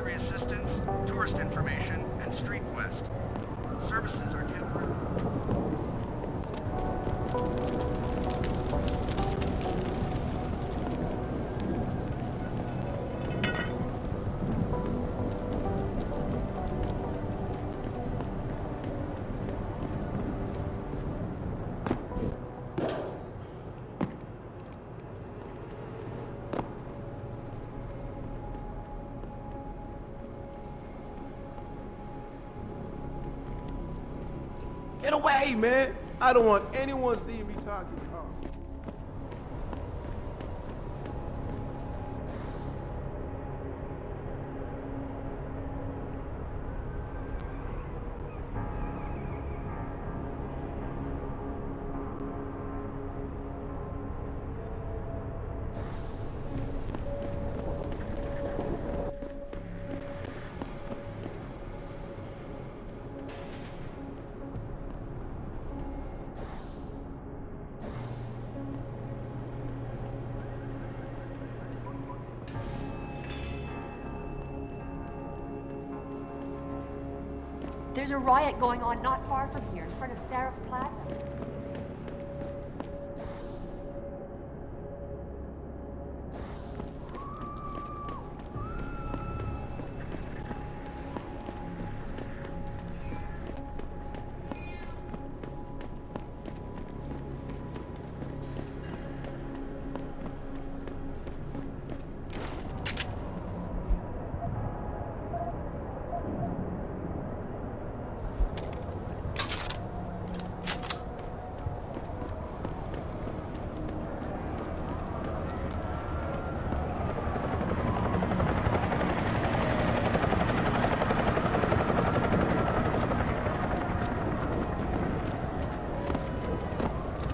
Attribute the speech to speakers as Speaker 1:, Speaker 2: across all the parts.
Speaker 1: Emergency assistance, tourist information, and Street Quest. Services are temporary.
Speaker 2: Get away, man! I don't want anyone seeing me talking.
Speaker 3: There's a riot going on not far from here, in front of Seraph Plaza.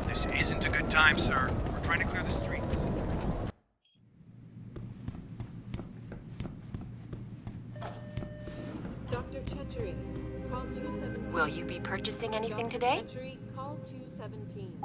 Speaker 1: This isn't a good time, sir. We're trying to clear the streets.
Speaker 4: Dr. Chetchery, call 217.
Speaker 3: Will you be purchasing anything today?
Speaker 4: Dr. Chetchery, call 217.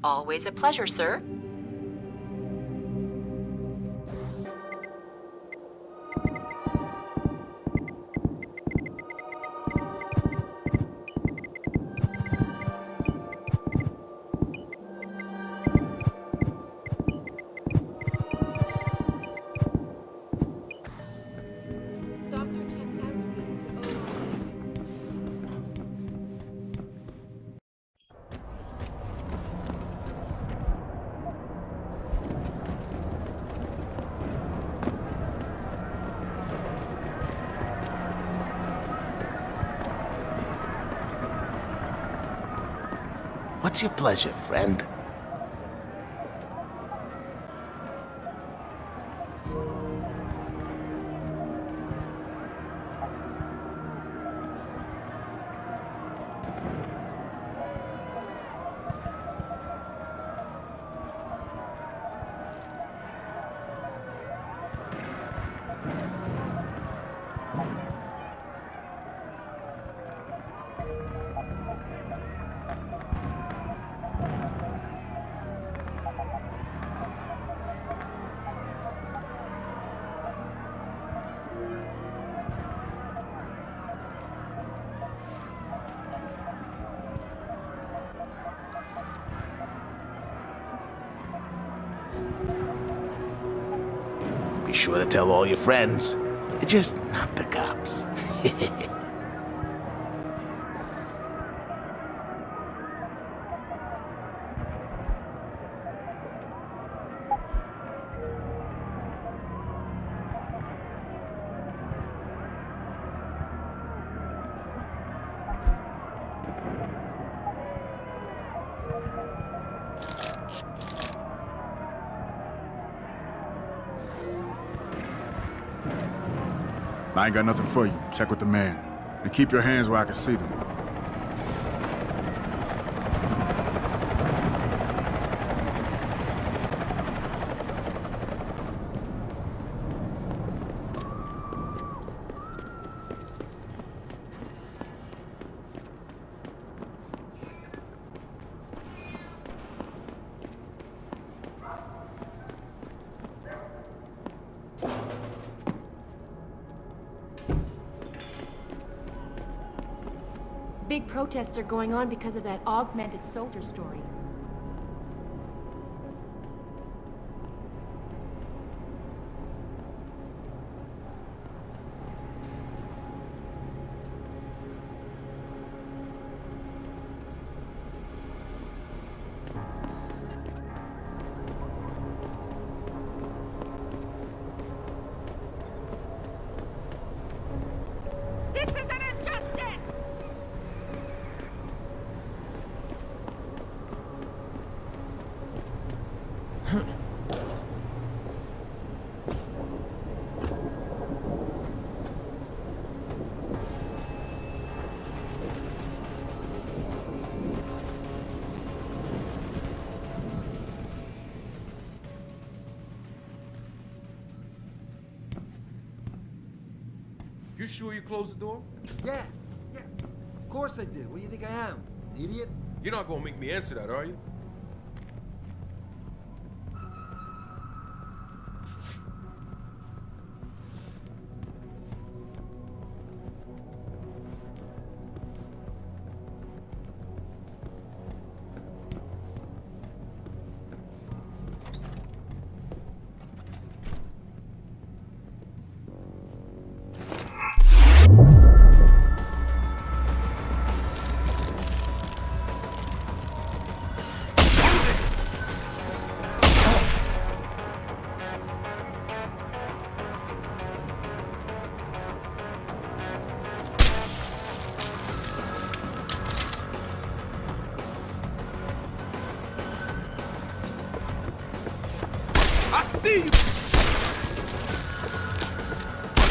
Speaker 3: Always a pleasure, sir.
Speaker 4: Dr. Chetkowski to OR.
Speaker 5: What's your pleasure, friend? Be sure to tell all your friends. Just not the cops.
Speaker 6: I ain't got nothing for you. Check with the man. And keep your hands where I can see them.
Speaker 3: Big protests are going on because of that augmented soldier story.
Speaker 7: This is an injustice!
Speaker 8: You sure you closed the door?
Speaker 9: Yeah. Of course I did. What do you think I am? An idiot?
Speaker 8: You're not gonna make me answer that, are you? I see you!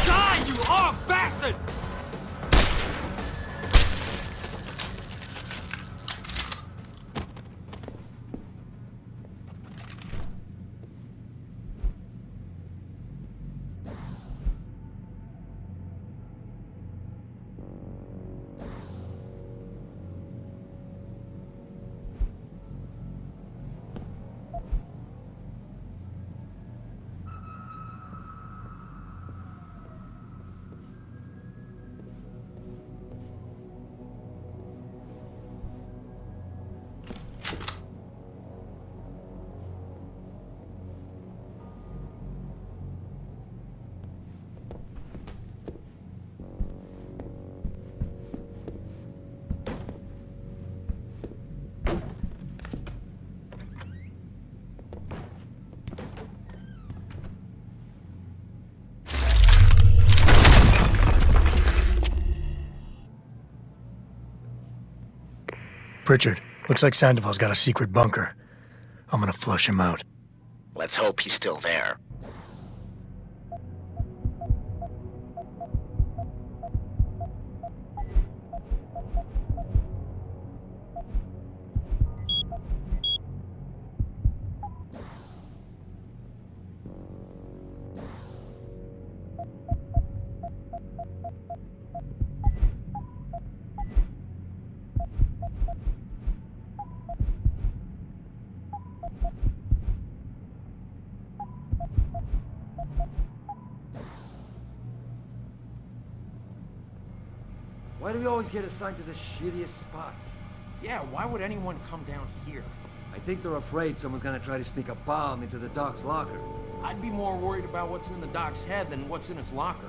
Speaker 8: Die, you hog bastard!
Speaker 10: Pritchard, looks like Sandoval's got a secret bunker. I'm gonna flush him out.
Speaker 5: Let's hope he's still there.
Speaker 9: Why do we always get assigned to the shittiest spots?
Speaker 11: Yeah, why would anyone come down here?
Speaker 9: I think they're afraid someone's gonna try to sneak a bomb into the doc's locker.
Speaker 11: I'd be more worried about what's in the doc's head than what's in his locker.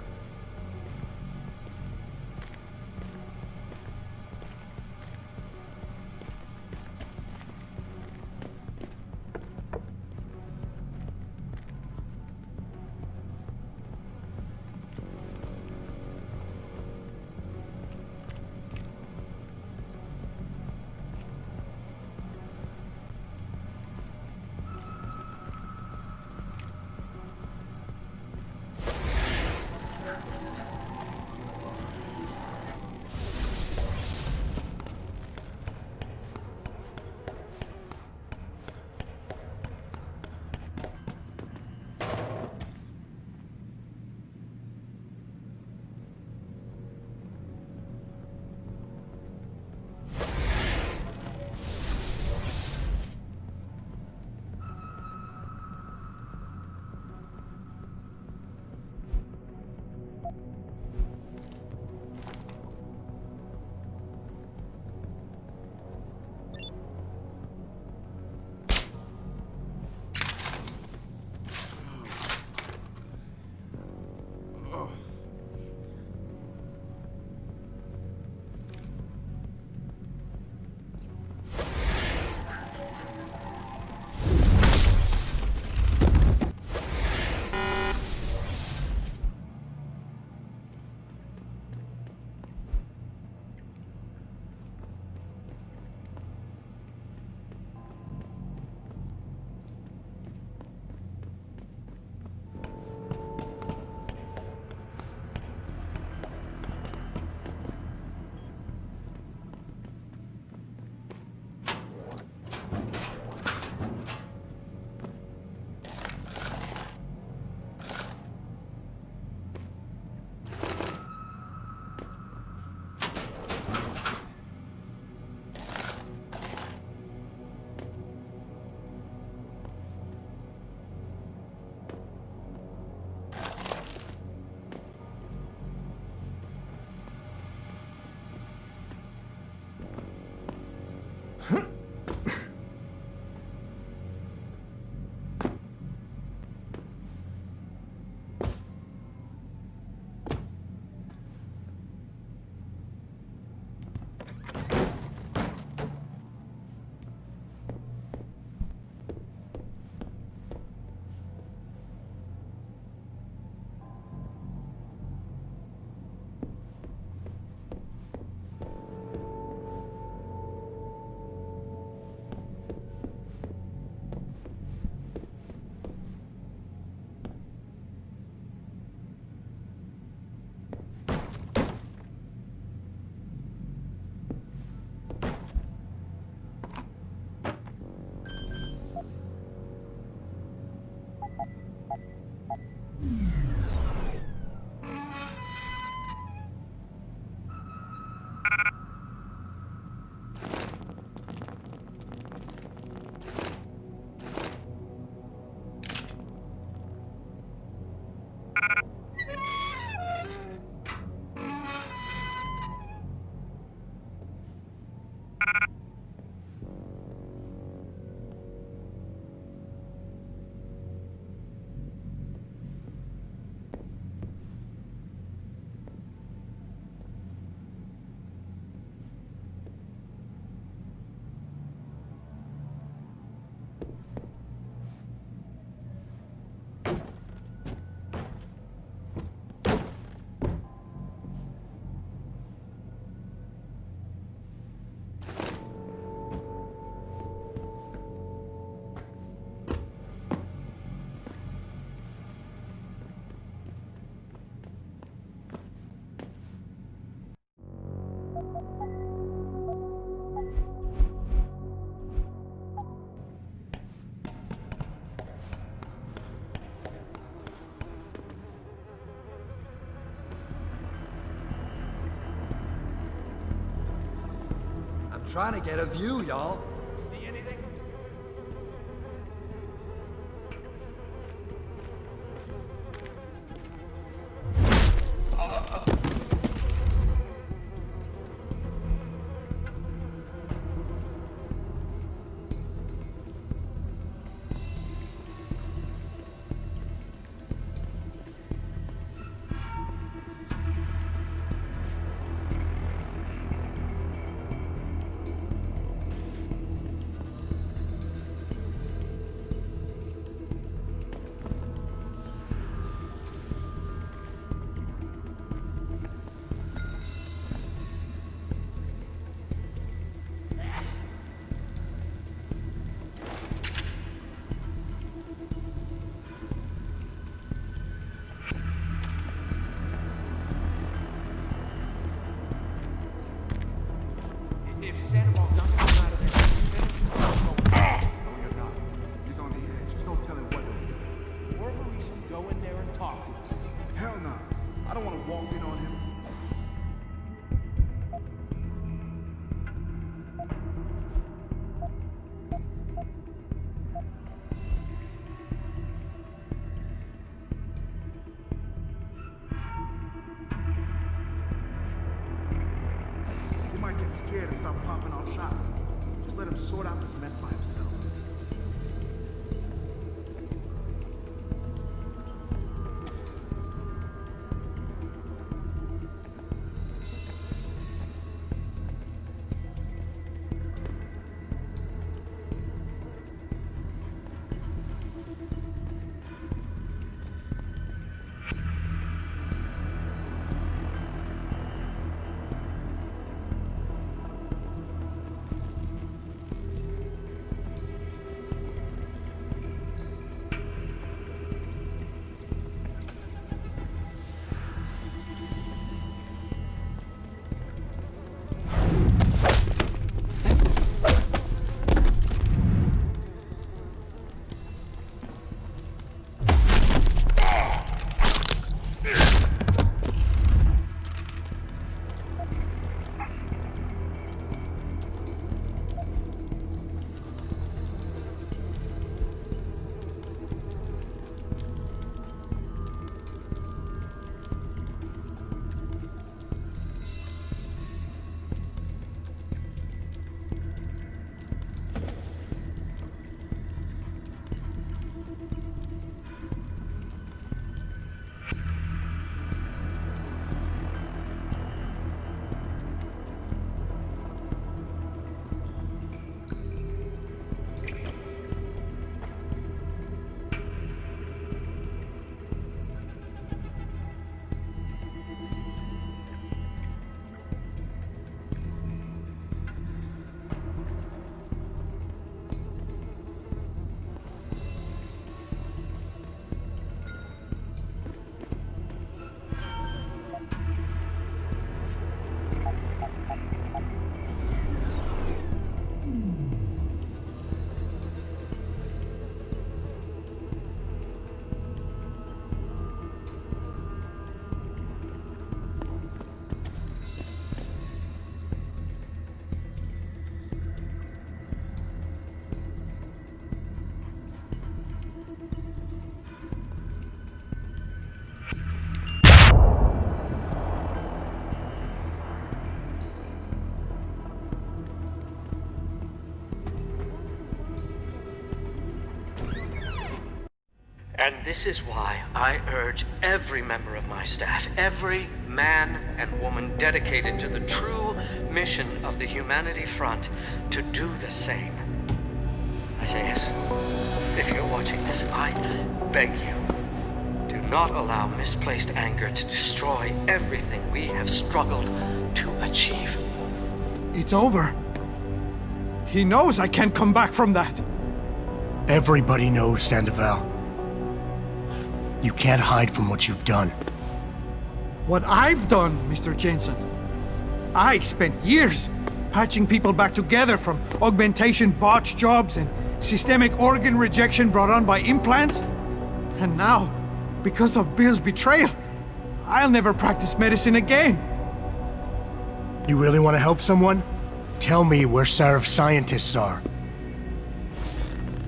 Speaker 9: Trying to get a view, y'all.
Speaker 2: See anything?
Speaker 11: If Sandoval doesn't come out of there,
Speaker 6: No, you're not. He's on the edge. There's no telling what he'll do.
Speaker 11: more of a reason to go in there and talk.
Speaker 6: Hell no. I don't want to walk in on him. He might get scared and start popping off shots. Just let him sort out this mess by himself.
Speaker 7: And this is why I urge every member of my staff, every man and woman dedicated to the true mission of the Humanity Front, to do the same. Isaias, if you're watching this, I beg you, do not allow misplaced anger to destroy everything we have struggled to achieve.
Speaker 12: It's over. He knows I can't come back from that.
Speaker 10: Everybody knows, Sandoval. You can't hide from what you've done.
Speaker 12: What I've done, Mr. Jensen. I spent years patching people back together from augmentation botch jobs and systemic organ rejection brought on by implants. And now, because of Bill's betrayal, I'll never practice medicine again.
Speaker 10: You really want to help someone? Tell me where Sarif's scientists are.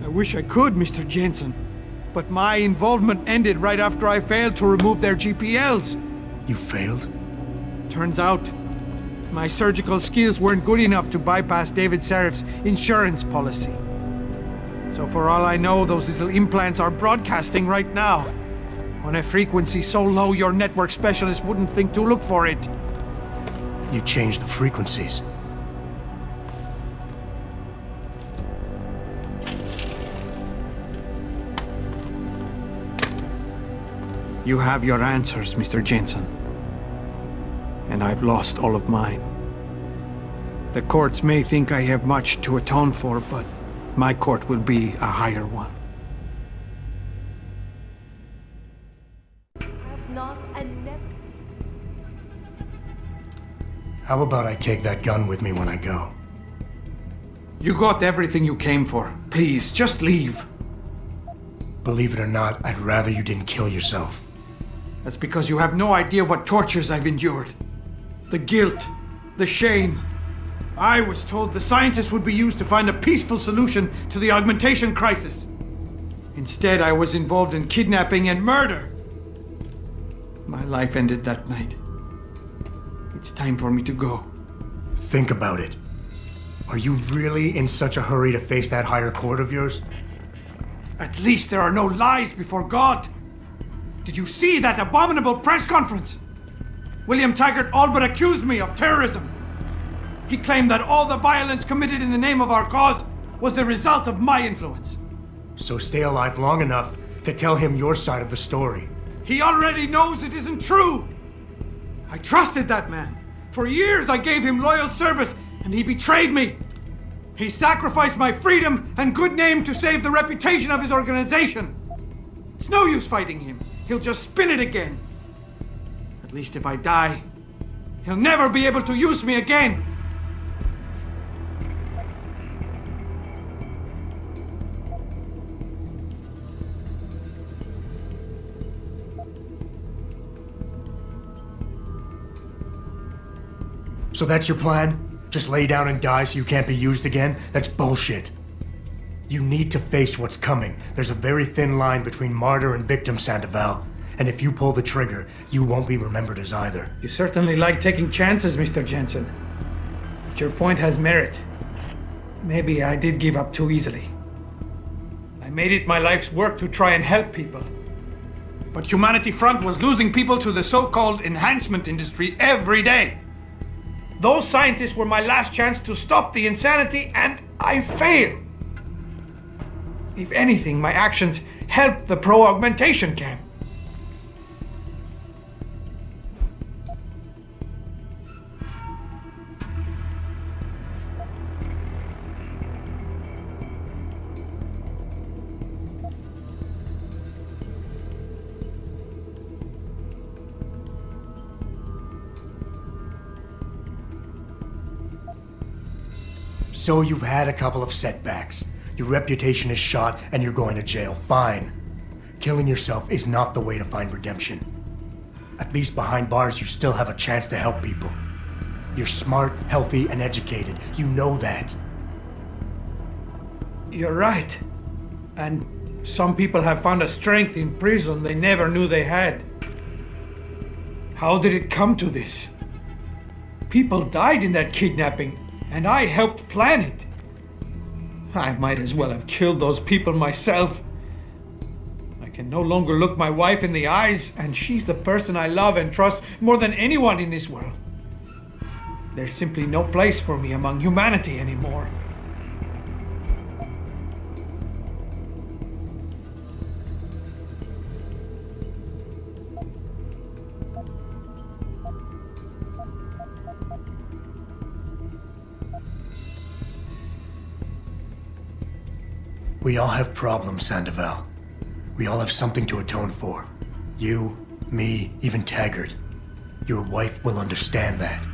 Speaker 12: I wish I could, Mr. Jensen. But my involvement ended right after I failed to remove their GPLs.
Speaker 10: You failed?
Speaker 12: Turns out, my surgical skills weren't good enough to bypass David Sarif's insurance policy. So for all I know, those little implants are broadcasting right now. On a frequency so low your network specialist wouldn't think to look for it.
Speaker 10: You changed the frequencies.
Speaker 12: You have your answers, Mr. Jensen. And I've lost all of mine. The courts may think I have much to atone for, but my court will be a higher one.
Speaker 4: Have not and never.
Speaker 10: How about I take that gun with me when I go?
Speaker 12: You got everything you came for. Please, just leave.
Speaker 10: Believe it or not, I'd rather you didn't kill yourself.
Speaker 12: That's because you have no idea what tortures I've endured. The guilt, the shame. I was told the scientists would be used to find a peaceful solution to the augmentation crisis. Instead, I was involved in kidnapping and murder. My life ended that night. It's time for me to go.
Speaker 10: Think about it. Are you really in such a hurry to face that higher court of yours?
Speaker 12: At least there are no lies before God. Did you see that abominable press conference? William Taggart all but accused me of terrorism. He claimed that all the violence committed in the name of our cause was the result of my influence.
Speaker 10: So stay alive long enough to tell him your side of the story.
Speaker 12: He already knows it isn't true. I trusted that man. For years I gave him loyal service, and he betrayed me. He sacrificed my freedom and good name to save the reputation of his organization. It's no use fighting him. He'll just spin it again. At least if I die, he'll never be able to use me again.
Speaker 10: So that's your plan? Just lay down and die so you can't be used again? That's bullshit. You need to face what's coming. There's a very thin line between martyr and victim, Sandoval. And if you pull the trigger, you won't be remembered as either.
Speaker 12: You certainly like taking chances, Mr. Jensen. But your point has merit. Maybe I did give up too easily. I made it my life's work to try and help people. But Humanity Front was losing people to the so-called enhancement industry every day. Those scientists were my last chance to stop the insanity, and I failed. If anything, my actions helped the pro-augmentation camp.
Speaker 10: So you've had a couple of setbacks. Your reputation is shot and you're going to jail. Fine. Killing yourself is not the way to find redemption. At least behind bars, you still have a chance to help people. You're smart, healthy, and educated. You know that. You're right. And some people have found a strength in prison they never knew they had. How did it come to this? People died in that kidnapping, and I helped plan it. I might as well have killed those people myself. I can no longer look my wife in the eyes, and she's the person I love and trust more than anyone in this world. There's simply no place for me among humanity anymore. We all have problems, Sandoval. We all have something to atone for. You, me, even Taggart. Your wife will understand that,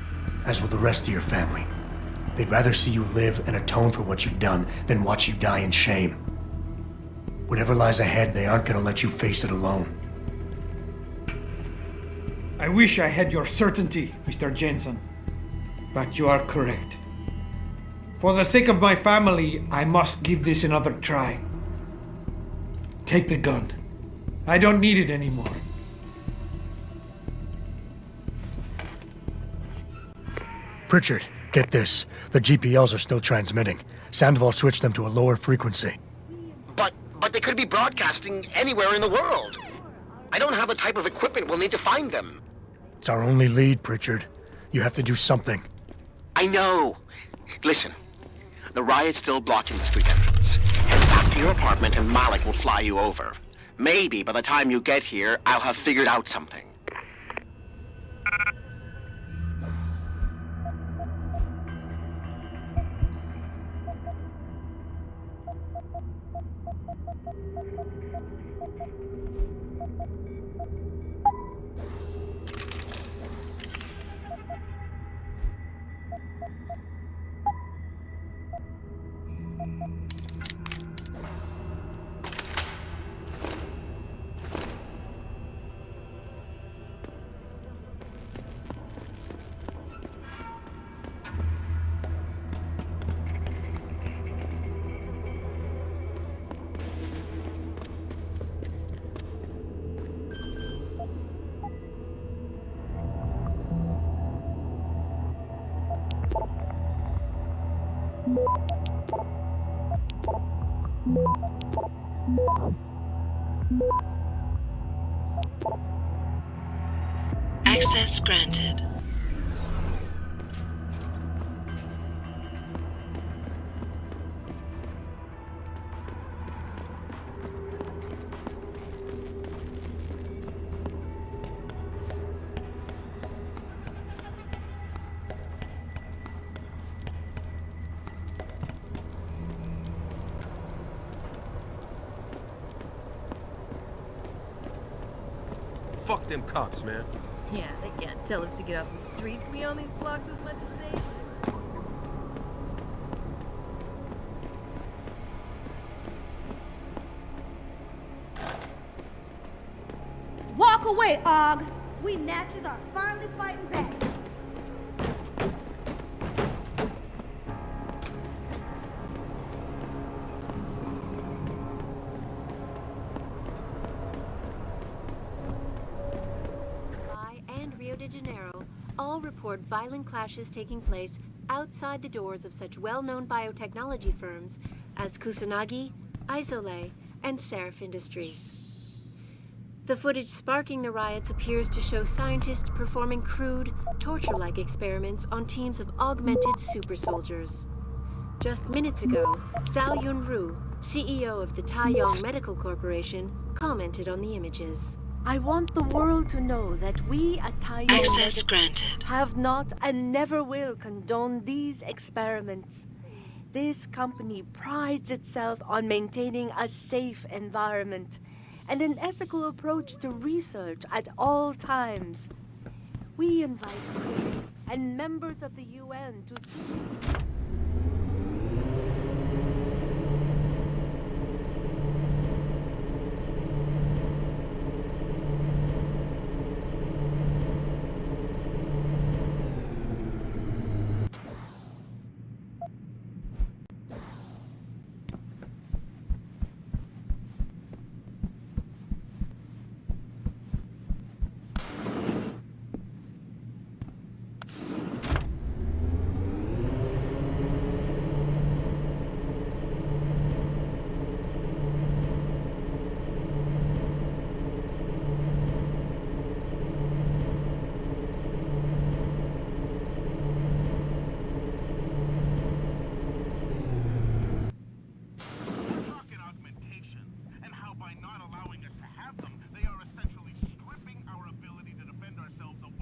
Speaker 10: as will the rest of your family. They'd rather see you live and atone for what you've done than watch you die in shame. Whatever lies ahead, they aren't gonna let you face it alone. I wish I had your certainty, Mr. Jensen. But you are correct. For the sake of my family, I must give this another try. Take the gun. I don't need it anymore.
Speaker 13: Pritchard, get this. The GPLs are still transmitting. Sandoval switched them to a lower frequency.
Speaker 14: But they could be broadcasting anywhere in the world. I don't have the type of equipment we'll need to find them.
Speaker 13: It's our only lead, Pritchard. You have to do something.
Speaker 14: I know. Listen, the riot's still blocking the street entrance. Head back to your apartment and Malik will fly you over. Maybe by the time you get here, I'll have figured out something.
Speaker 15: Access granted.
Speaker 8: Fuck them cops, man.
Speaker 16: Yeah, they can't tell us to get off the streets. We own these blocks as much as they do.
Speaker 17: Walk away, Og! We Natchez are finally fighting back.
Speaker 3: Rio de Janeiro all report violent clashes taking place outside the doors of such well-known biotechnology firms as Kusanagi, Isole, and Seraph Industries. The footage sparking the riots appears to show scientists performing crude, torture-like experiments on teams of augmented super soldiers. Just minutes ago, Zhao Yunru, CEO of the Taiyong Medical Corporation, commented on the images.
Speaker 17: I want the world to know that we at Taiyong
Speaker 15: Access granted.
Speaker 17: have not and never will condone these experiments. This company prides itself on maintaining a safe environment and an ethical approach to research at all times. We invite critics and members of the UN to...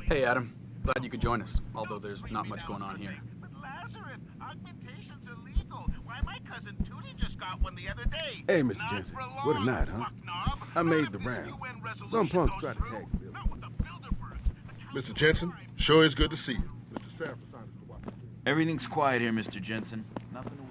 Speaker 18: Hey, Adam. Glad you could join us, although there's not much going on here.
Speaker 19: But Lazarus, augmentation's illegal. Why, my cousin Tootie just got one the other day.
Speaker 2: Hey, Mr. Jensen. What a night, huh? I made the rounds. Some punk tried to tag me.
Speaker 20: Mr. Jensen, sure is good to see you. Mr. Seraph assigned us to watch.
Speaker 11: Everything's quiet here, Mr. Jensen. Nothing to worry.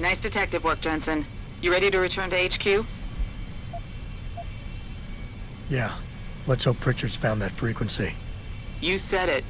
Speaker 21: Nice detective work, Jensen. You ready to return to HQ?
Speaker 13: Yeah. Let's hope Pritchard's found that frequency.
Speaker 21: You said it.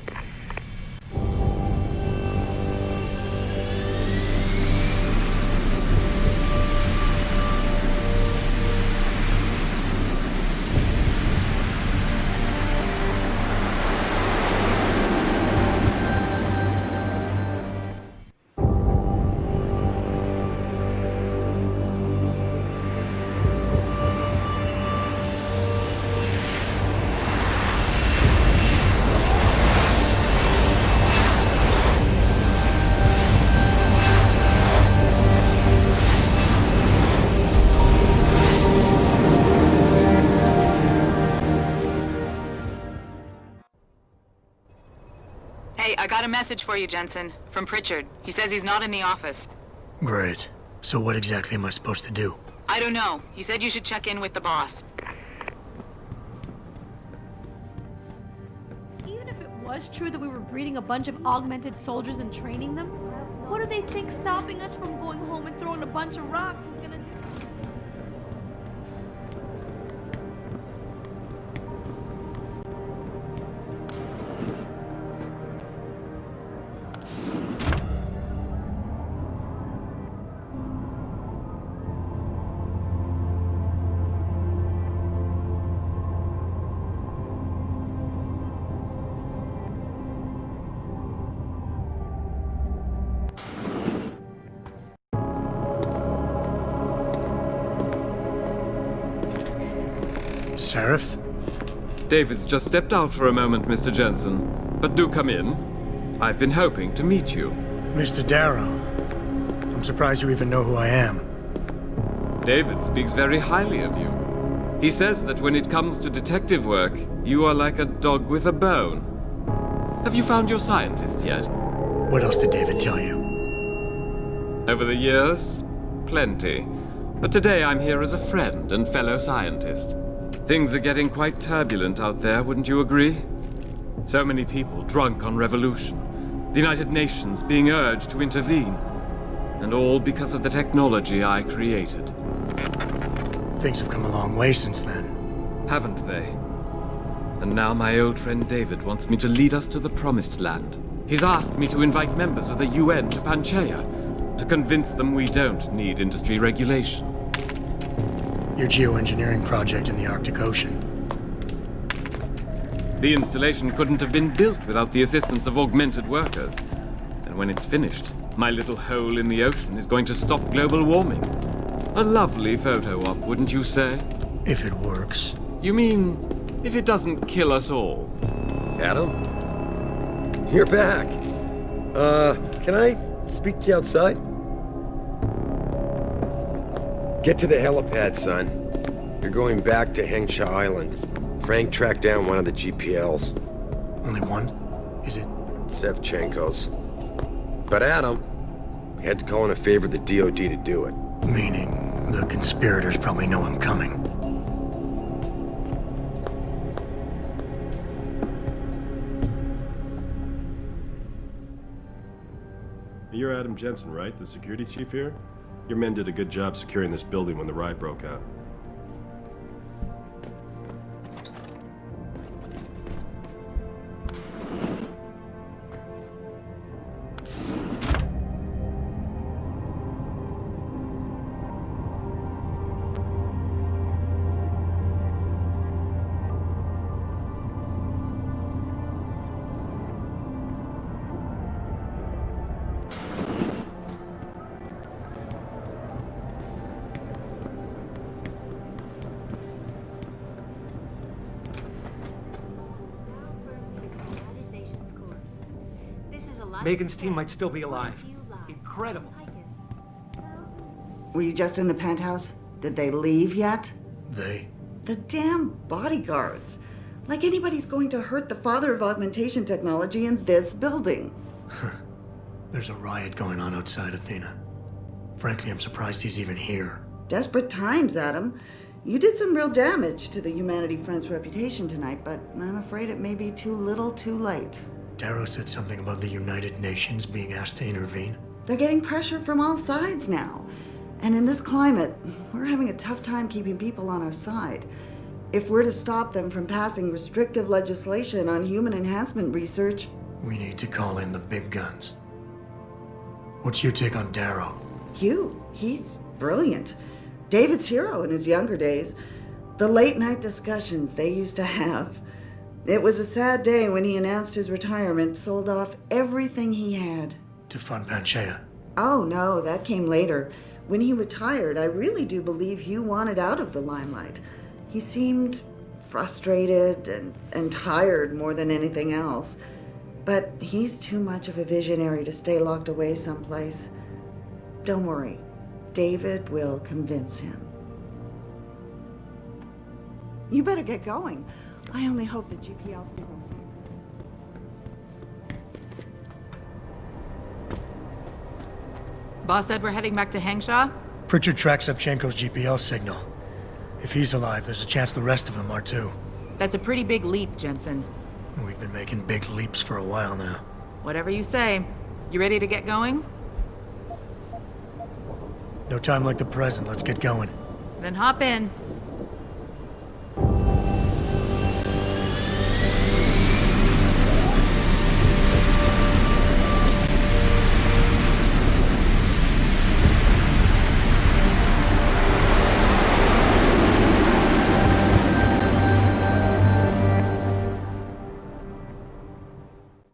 Speaker 21: Hey, I got a message for you, Jensen. From Pritchard. He says he's not in the office.
Speaker 13: Great. So what exactly am I supposed to do?
Speaker 21: I don't know. He said you should check in with the boss.
Speaker 22: Even if it was true that we were breeding a bunch of augmented soldiers and training them, what do they think stopping us from going home and throwing a bunch of rocks is gonna do?
Speaker 13: Seraph?
Speaker 23: David's just stepped out for a moment, Mr. Jensen. But do come in. I've been hoping to meet you.
Speaker 13: Mr. Darrow. I'm surprised you even know who I am.
Speaker 23: David speaks very highly of you. He says that when it comes to detective work, you are like a dog with a bone. Have you found your scientist yet?
Speaker 13: What else did David tell you?
Speaker 23: Over the years, plenty. But today I'm here as a friend and fellow scientist. Things are getting quite turbulent out there, wouldn't you agree? So many people drunk on revolution. The United Nations being urged to intervene. And all because of the technology I created.
Speaker 13: Things have come a long way since then.
Speaker 23: Haven't they? And now my old friend David wants me to lead us to the Promised Land. He's asked me to invite members of the UN to Panchaea, to convince them we don't need industry regulation.
Speaker 13: Your geoengineering project in the Arctic Ocean.
Speaker 23: The installation couldn't have been built without the assistance of augmented workers. And when it's finished, my little hole in the ocean is going to stop global warming. A lovely photo op, wouldn't you say?
Speaker 13: If it works.
Speaker 23: You mean, if it doesn't kill us all?
Speaker 24: Adam? You're back. Can I speak to you outside? Get to the helipad, son. You're going back to Hengsha Island. Frank tracked down one of the GPLs.
Speaker 13: Only one? Is it?
Speaker 24: Sevchenko's. But Adam, we had to call in a favor of the DOD to do it.
Speaker 13: Meaning, the conspirators probably know I'm coming.
Speaker 25: You're Adam Jensen, right? The security chief here? Your men did a good job securing this building when the riot broke out.
Speaker 26: Megan's team might still be alive. Incredible.
Speaker 27: Were you just in the penthouse? Did they leave yet?
Speaker 13: They?
Speaker 27: The damn bodyguards. Like anybody's going to hurt the father of augmentation technology in this building.
Speaker 13: There's a riot going on outside Athena. Frankly, I'm surprised he's even here.
Speaker 27: Desperate times, Adam. You did some real damage to the Humanity Front's reputation tonight, but I'm afraid it may be too little too late.
Speaker 13: Darrow said something about the United Nations being asked to intervene.
Speaker 27: They're getting pressure from all sides now. And in this climate, we're having a tough time keeping people on our side. If we're to stop them from passing restrictive legislation on human enhancement research...
Speaker 13: We need to call in the big guns. What's your take on Darrow?
Speaker 27: Hugh, he's brilliant. David's hero in his younger days. The late-night discussions they used to have. It was a sad day when he announced his retirement, sold off everything he had.
Speaker 13: To fund Panchea?
Speaker 27: Oh, no, that came later. When he retired, I really do believe Hugh wanted out of the limelight. He seemed frustrated and tired more than anything else. But he's too much of a visionary to stay locked away someplace. Don't worry. David will convince him. You better get going. I only hope the GPL signal...
Speaker 21: Boss said we're heading back to Hangshaw?
Speaker 13: Pritchard tracks Shevchenko's GPL signal. If he's alive, there's a chance the rest of them are too.
Speaker 21: That's a pretty big leap, Jensen.
Speaker 13: We've been making big leaps for a while now.
Speaker 21: Whatever you say. You ready to get going?
Speaker 13: No time like the present. Let's get going.
Speaker 21: Then hop in.